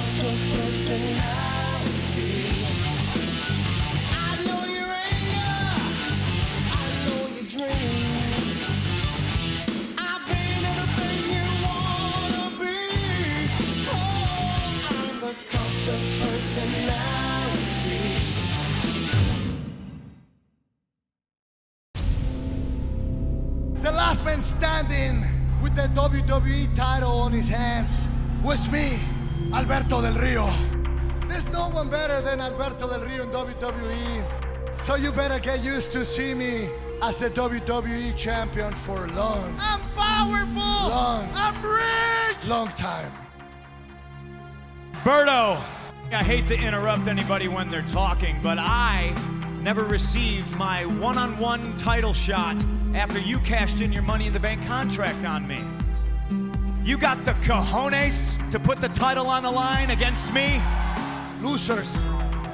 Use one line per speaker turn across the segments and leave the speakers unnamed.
cult of personality. I know your anger, I know your dreams. I've been everything you wanna be. Oh, I'm the cult of personality.
The last man standing with the WWE title on his hands was me, Alberto Del Rio. There's no one better than Alberto Del Rio in WWE, so you better get used to see me as a WWE champion for long. I'm powerful! Long. I'm rich! Long time.
Berto, I hate to interrupt anybody when they're talking, but I never received my one-on-one title shot after you cashed in your Money in the Bank contract on me. You got the cojones to put the title on the line against me?
Losers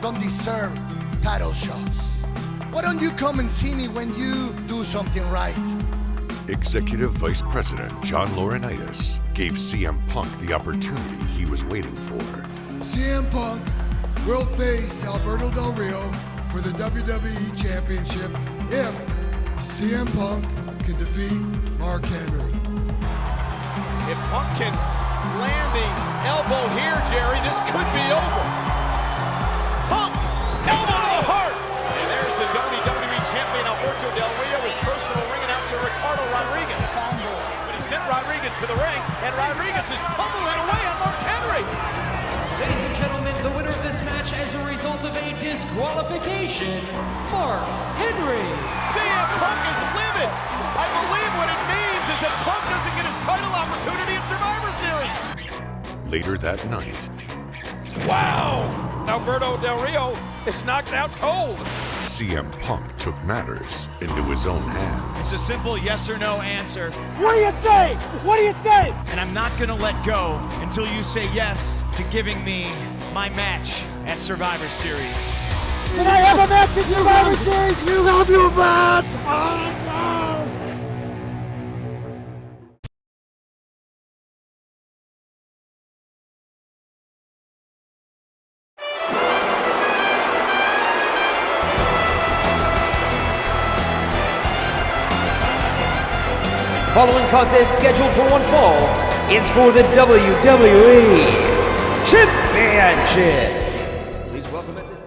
don't deserve title shots. Why don't you come and see me when you do something right?
Executive Vice President John Laurinaitis gave CM Punk the opportunity he was waiting for.
CM Punk will face Alberto Del Rio for the WWE Championship if CM Punk can defeat Mark Henry.
If Punk can land the elbow here, Jerry, this could be over. Punk, elbow to the heart. And there's the WWE Champion Alberto Del Rio, his personal ring announcer Ricardo Rodriguez. But he sent Rodriguez to the ring, and Rodriguez is pummeling away on Mark Henry.
Ladies and gentlemen, the winner of this match as a result of a disqualification, Mark Henry.
CM Punk is livid. I believe what it means is that Punk doesn't get his title opportunity at Survivor Series.
Later that night,
Wow! Alberto Del Rio is knocked out cold.
CM Punk took matters into his own hands.
It's a simple yes or no answer.
What do you say? What do you say?
And I'm not gonna let go until you say yes to giving me my match at Survivor Series.
Can I have a match in Survivor Series? You have your match! Oh, no.
The following contest scheduled for one fall is for the WWE Championship. Please welcome at this time.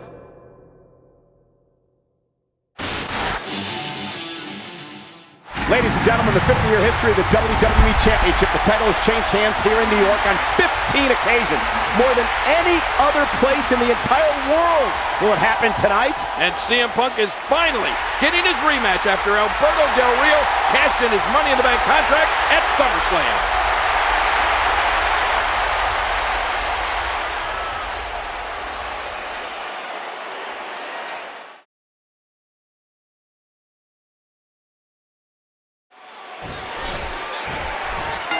Ladies and gentlemen, the 50-year history of the WWE Championship. The title has changed hands here in New York on 15 occasions. More than any other place in the entire world. Will it happen tonight?
And CM Punk is finally getting his rematch after Alberto Del Rio cashed in his Money in the Bank contract at SummerSlam.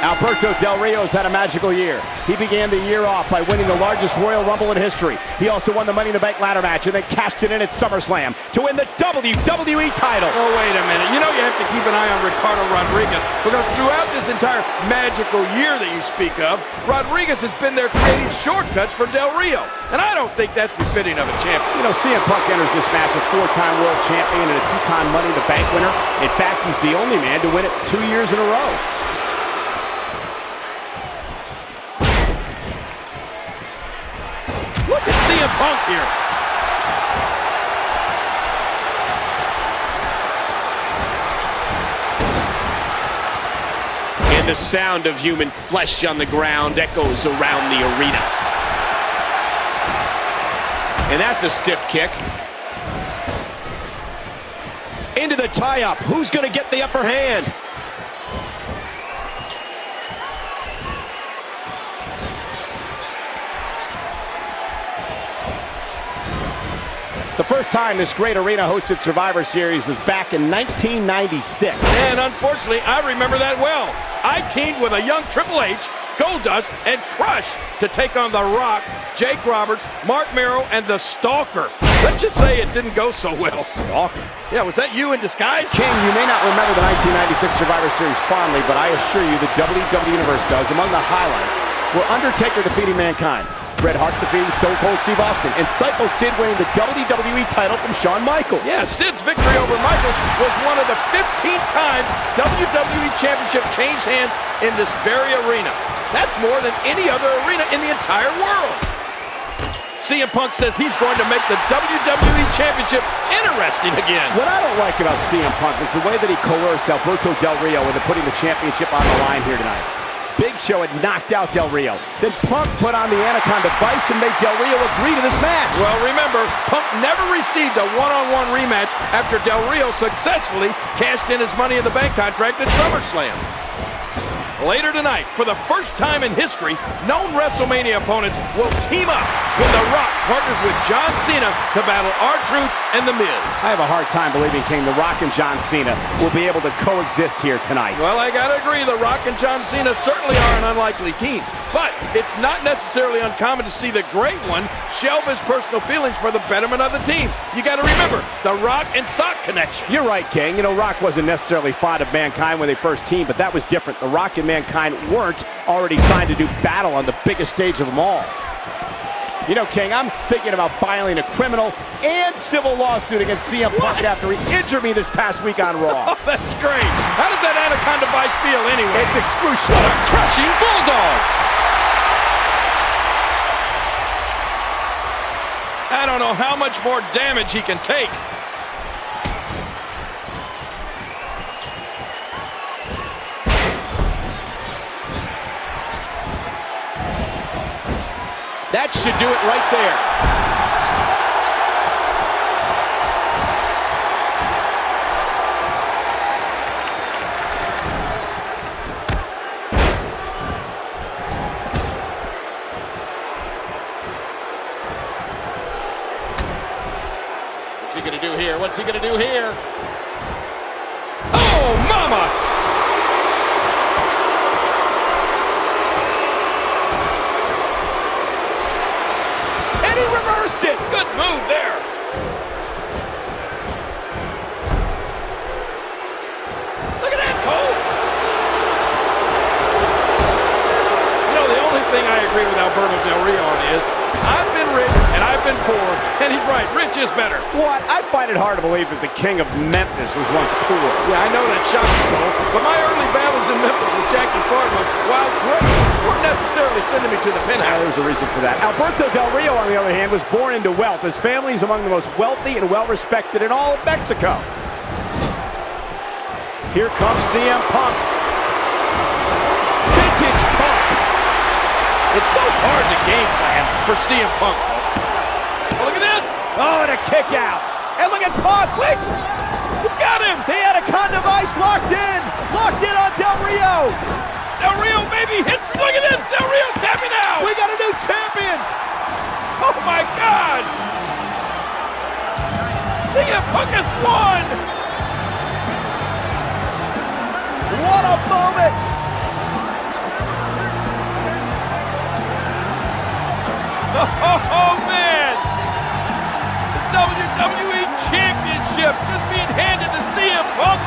Alberto Del Rio's had a magical year. He began the year off by winning the largest Royal Rumble in history. He also won the Money in the Bank ladder match and then cashed it in at SummerSlam to win the WWE title.
Oh, wait a minute. You know you have to keep an eye on Ricardo Rodriguez because throughout this entire magical year that you speak of, Rodriguez has been there creating shortcuts for Del Rio. And I don't think that's befitting of a champion.
You know, CM Punk enters this match a 4-time world champion and a 2-time Money in the Bank winner. In fact, he's the only man to win it 2 years in a row.
Look at CM Punk here.
And the sound of human flesh on the ground echoes around the arena. And that's a stiff kick. Into the tie-up. Who's going to get the upper hand? The first time this great arena hosted Survivor Series was back in 1996.
And unfortunately, I remember that well. I teamed with a young Triple H, Goldust, and Crush to take on The Rock, Jake Roberts, Mark Mero, and The Stalker. Let's just say it didn't go so well.
Stalker?
Yeah, was that you in disguise?
King, you may not remember the 1996 Survivor Series fondly, but I assure you the WWE Universe does. Among the highlights were Undertaker defeating Mankind, Bret Hart defeating Stone Cold Steve Austin, and Psycho Sid winning the WWE title from Shawn Michaels.
Yeah, Sid's victory over Michaels was one of the 15 times WWE Championship changed hands in this very arena. That's more than any other arena in the entire world. CM Punk says he's going to make the WWE Championship interesting again.
What I don't like about CM Punk is the way that he coerced Alberto Del Rio into putting the championship on the line here tonight. Big Show had knocked out Del Rio. Then Punk put on the Anaconda Vice and made Del Rio agree to this match.
Well, remember, Punk never received a one-on-one rematch after Del Rio successfully cashed in his Money in the Bank contract at SummerSlam. Later tonight, for the first time in history, known WrestleMania opponents will team up when The Rock partners with John Cena to battle R-Truth and The Miz.
I have a hard time believing, King, The Rock and John Cena will be able to coexist here tonight.
Well, I gotta agree, The Rock and John Cena certainly are an unlikely team. But it's not necessarily uncommon to see the Great One shelve his personal feelings for the betterment of the team. You gotta remember, the Rock and Sock connection.
You're right, King. You know, Rock wasn't necessarily fond of Mankind when they first teamed, but that was different. The Rock and Mankind weren't already signed to do battle on the biggest stage of them all. You know, King, I'm thinking about filing a criminal and civil lawsuit against CM Punk after he injured me this past week on Raw.
Oh, that's great. How does that Anaconda Vice feel anyway?
It's excruciating.
What a crushing bulldog. I don't know how much more damage he can take. That should do it right there. What's he gonna do here? What's he gonna do here? Oh, mama! And he reversed it! Good move there. Look at that, Cole! You know, the only thing I agree with Alberto Del Rio on is, I've been rich and I've been poor, and he's right, rich is better.
What? I find it hard to believe that the King of Memphis was once poor.
Yeah, I know that shocks you, Cole, but my early battles in Memphis with Jackie Fargo, while great, weren't necessarily sending me to the penthouse.
There's a reason for that. Alberto Del Rio, on the other hand, was born into wealth. His family is among the most wealthy and well-respected in all of Mexico. Here comes CM Punk.
Vintage Punk. It's so hard to game plan for CM Punk. Oh, look at this.
Oh, and a kick out. And look at Punk. Wait.
He's got him.
The Anaconda Vice locked in. Locked in on Del Rio.
Del Rio, baby. Look at this. Del Rio's tapping out.
We got a new champion.
Oh, my God. CM Punk has won.
What a moment.
Oh, man! The WWE Championship just being handed to CM Punk.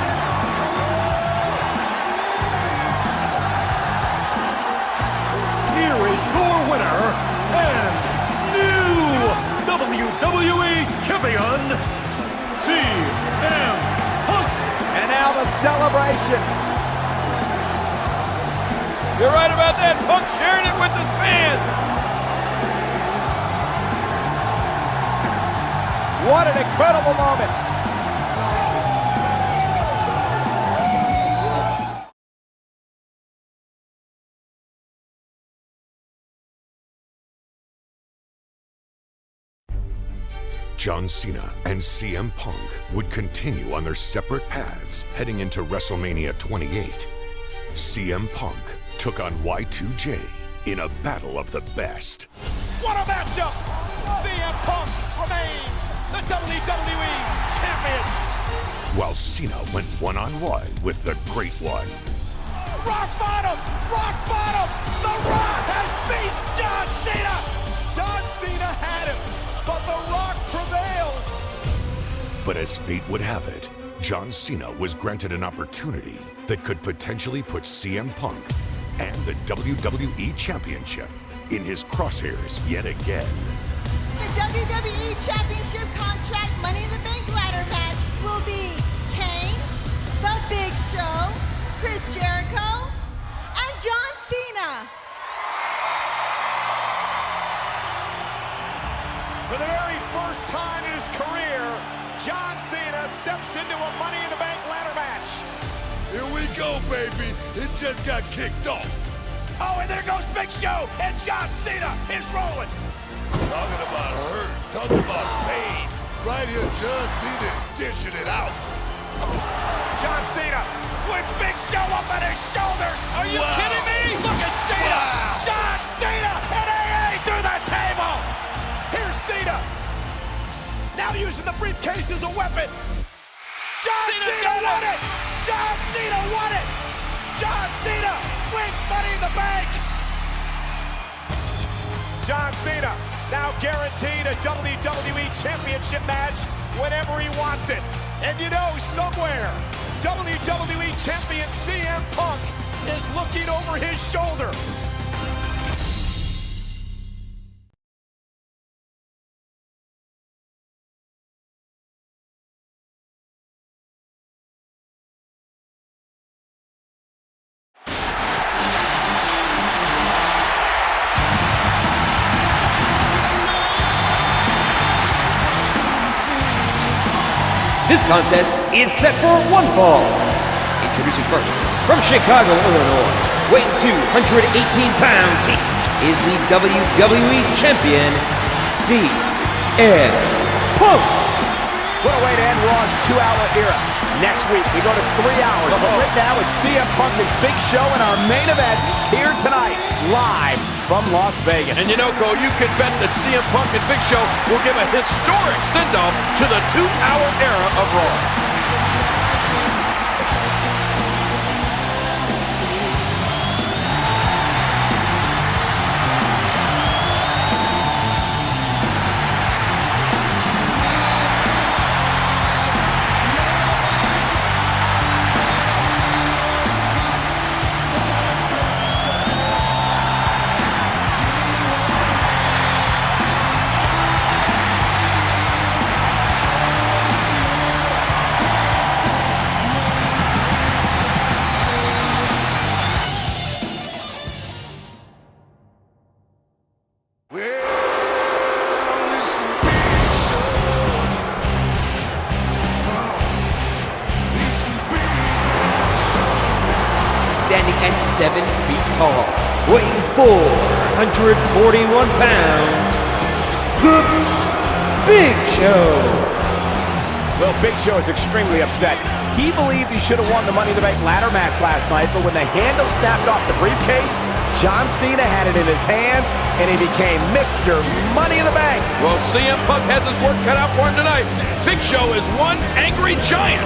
Here is your winner and new WWE Champion, CM Punk.
And now the celebration.
You're right about that. Punk sharing it with his fans.
What an incredible moment.
John Cena and CM Punk would continue on their separate paths heading into WrestleMania 28. CM Punk took on Y2J in a battle of the best.
What a matchup! CM Punk remains the WWE Champion.
While Cena went one-on-one with the Great One.
Rock bottom! Rock bottom! The Rock has beat John Cena! John Cena had him, but The Rock prevails.
But as fate would have it, John Cena was granted an opportunity that could potentially put CM Punk and the WWE Championship in his crosshairs yet again.
The WWE Championship Contract Money in the Bank ladder match will be Kane, The Big Show, Chris Jericho, and John Cena.
For the very first time in his career, John Cena steps into a Money in the Bank ladder match.
Here we go, baby. It just got kicked off.
Oh, and there goes Big Show, and John Cena is rolling.
Talking about hurt, talking about pain. Right here, John Cena dishing it out.
John Cena with Big Show up on his shoulders. Are you kidding me? Look at Cena.
Wow.
John Cena and AA through the table. Here's Cena. Now using the briefcase as a weapon. John Cena won it. John Cena won it. John Cena wins Money in the Bank. John Cena now guaranteed a WWE Championship match whenever he wants it. And you know, somewhere, WWE Champion CM Punk is looking over his shoulder.
This contest is set for one fall. Introducing first, from Chicago, Illinois, weighing 218 pounds, he is the WWE Champion, CM Punk.
What a way to end Raw's 2-hour era. Next week, we go to 3 hours. But right now, it's CM Punk and Big Show in our main event here tonight, live from Las Vegas.
And you know, Cole, you can bet that CM Punk and Big Show will give a historic send-off to the 2-hour era of Raw.
Standing at 7 feet tall, weighing 441 pounds, The Big Show.
Well, Big Show is extremely upset. He believed he should have won the Money in the Bank ladder match last night, but when the handle snapped off the briefcase, John Cena had it in his hands, and he became Mr. Money in the Bank.
Well, CM Punk has his work cut out for him tonight. Big Show is one angry giant.